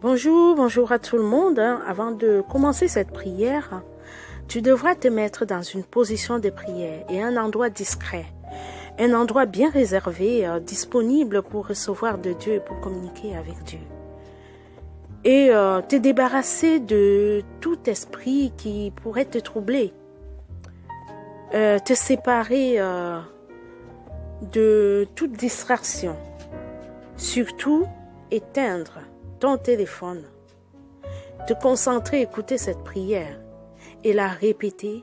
Bonjour à tout le monde. Avant de commencer cette prière, tu devras te mettre dans une position de prière et un endroit discret, un endroit bien réservé, disponible pour recevoir de Dieu et pour communiquer avec Dieu. Et te débarrasser de tout esprit qui pourrait te troubler, te séparer de toute distraction, surtout éteindre ton téléphone, te concentrer, écouter cette prière et la répéter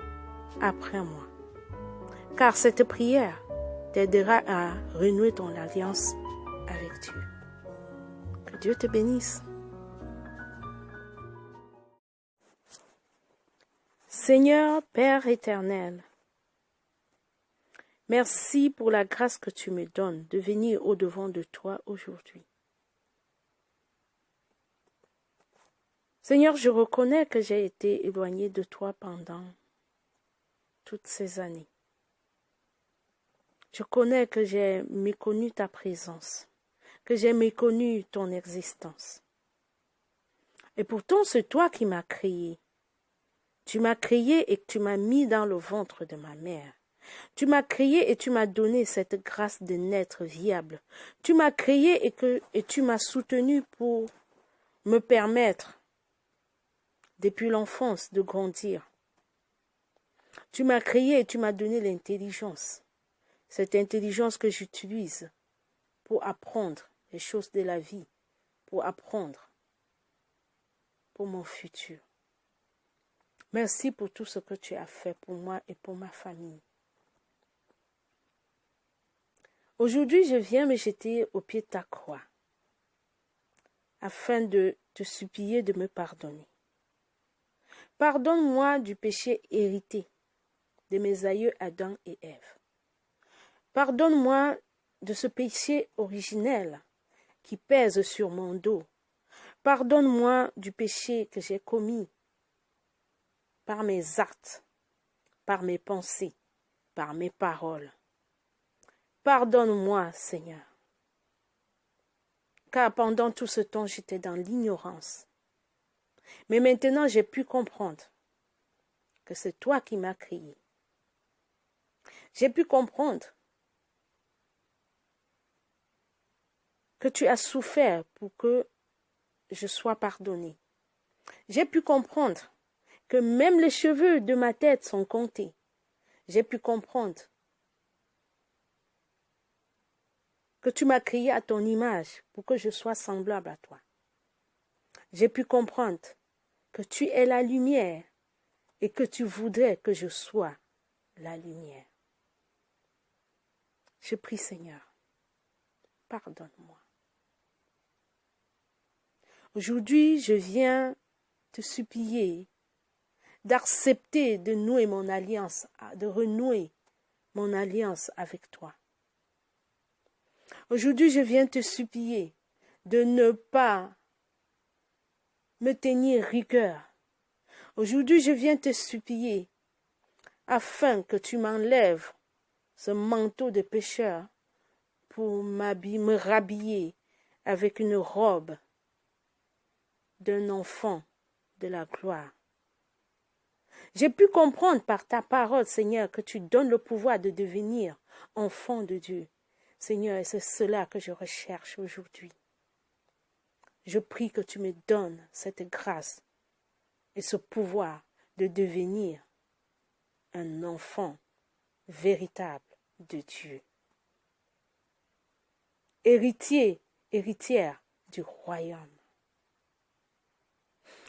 après moi. Car cette prière t'aidera à renouer ton alliance avec Dieu. Que Dieu te bénisse. Seigneur, Père éternel, merci pour la grâce que tu me donnes de venir au-devant de toi aujourd'hui. Seigneur, je reconnais que j'ai été éloigné de toi pendant toutes ces années. Je connais que j'ai méconnu ta présence, que j'ai méconnu ton existence. Et pourtant, c'est toi qui m'as créé. Tu m'as créé et tu m'as mis dans le ventre de ma mère. Tu m'as créé et tu m'as donné cette grâce de naître viable. Tu m'as créé et tu m'as soutenu pour me permettre, depuis l'enfance, de grandir. Tu m'as créé et tu m'as donné l'intelligence. Cette intelligence que j'utilise pour apprendre les choses de la vie, pour apprendre pour mon futur. Merci pour tout ce que tu as fait pour moi et pour ma famille. Aujourd'hui, je viens me jeter au pied de ta croix afin de te supplier de me pardonner. Pardonne-moi du péché hérité de mes aïeux Adam et Ève. Pardonne-moi de ce péché originel qui pèse sur mon dos. Pardonne-moi du péché que j'ai commis par mes actes, par mes pensées, par mes paroles. Pardonne-moi, Seigneur, car pendant tout ce temps, j'étais dans l'ignorance. Mais maintenant, j'ai pu comprendre que c'est toi qui m'as créé. J'ai pu comprendre que tu as souffert pour que je sois pardonné. J'ai pu comprendre que même les cheveux de ma tête sont comptés. J'ai pu comprendre que tu m'as créé à ton image pour que je sois semblable à toi. J'ai pu comprendre que tu es la lumière et que tu voudrais que je sois la lumière. Je prie, Seigneur, pardonne-moi. Aujourd'hui, je viens te supplier d'accepter de nouer mon alliance, de renouer mon alliance avec toi. Aujourd'hui, je viens te supplier de ne pas me tenir rigueur. Aujourd'hui, je viens te supplier afin que tu m'enlèves ce manteau de pécheur pour me rhabiller avec une robe d'un enfant de la gloire. J'ai pu comprendre par ta parole, Seigneur, que tu donnes le pouvoir de devenir enfant de Dieu. Seigneur, et c'est cela que je recherche aujourd'hui. Je prie que tu me donnes cette grâce et ce pouvoir de devenir un enfant véritable de Dieu. Héritière du royaume.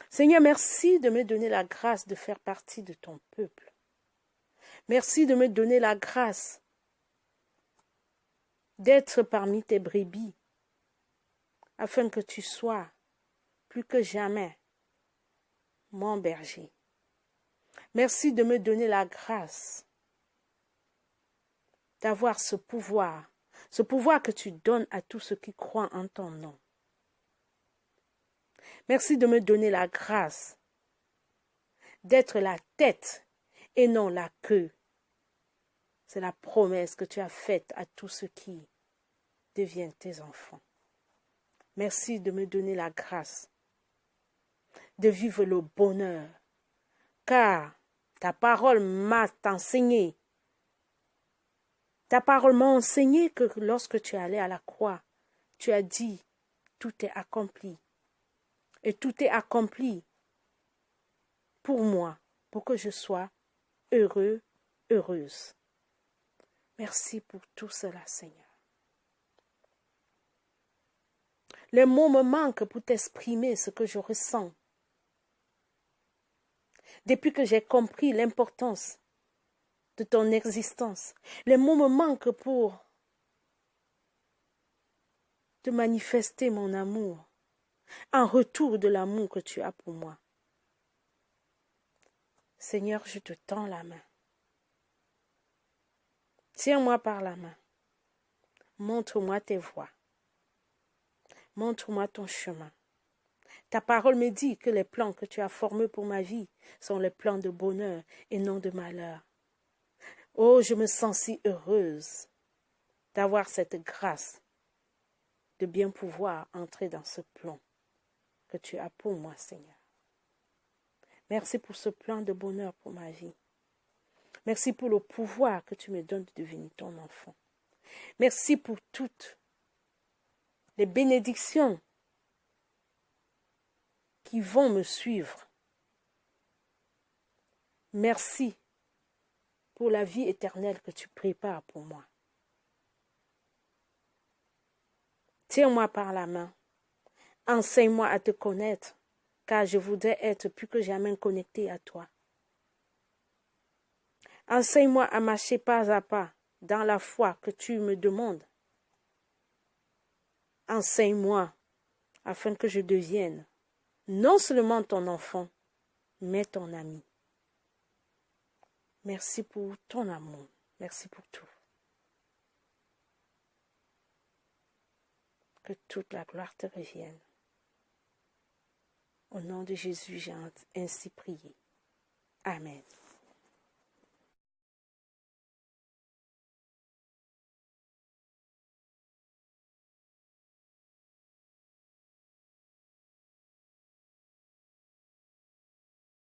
Seigneur, merci de me donner la grâce de faire partie de ton peuple. Merci de me donner la grâce d'être parmi tes brebis, afin que tu sois plus que jamais mon berger. Merci de me donner la grâce d'avoir ce pouvoir que tu donnes à tous ceux qui croient en ton nom. Merci de me donner la grâce d'être la tête et non la queue. C'est la promesse que tu as faite à tous ceux qui deviennent tes enfants. Merci de me donner la grâce de vivre le bonheur, car ta parole m'a enseigné. Ta parole m'a enseigné que lorsque tu es allé à la croix, tu as dit, tout est accompli. Et tout est accompli pour moi, pour que je sois heureux, heureuse. Merci pour tout cela, Seigneur. Les mots me manquent pour t'exprimer ce que je ressens. Depuis que j'ai compris l'importance de ton existence, les mots me manquent pour te manifester mon amour, en retour de l'amour que tu as pour moi. Seigneur, je te tends la main. Tiens-moi par la main. Montre-moi tes voies. Montre-moi ton chemin. Ta parole me dit que les plans que tu as formés pour ma vie sont les plans de bonheur et non de malheur. Oh, je me sens si heureuse d'avoir cette grâce de bien pouvoir entrer dans ce plan que tu as pour moi, Seigneur. Merci pour ce plan de bonheur pour ma vie. Merci pour le pouvoir que tu me donnes de devenir ton enfant. Merci pour toutes les bénédictions qui vont me suivre. Merci pour la vie éternelle que tu prépares pour moi. Tiens-moi par la main. Enseigne-moi à te connaître, car je voudrais être plus que jamais connecté à toi. Enseigne-moi à marcher pas à pas dans la foi que tu me demandes. Enseigne-moi afin que je devienne non seulement ton enfant, mais ton ami. Merci pour ton amour. Merci pour tout. Que toute la gloire te revienne. Au nom de Jésus, j'ai ainsi prié. Amen.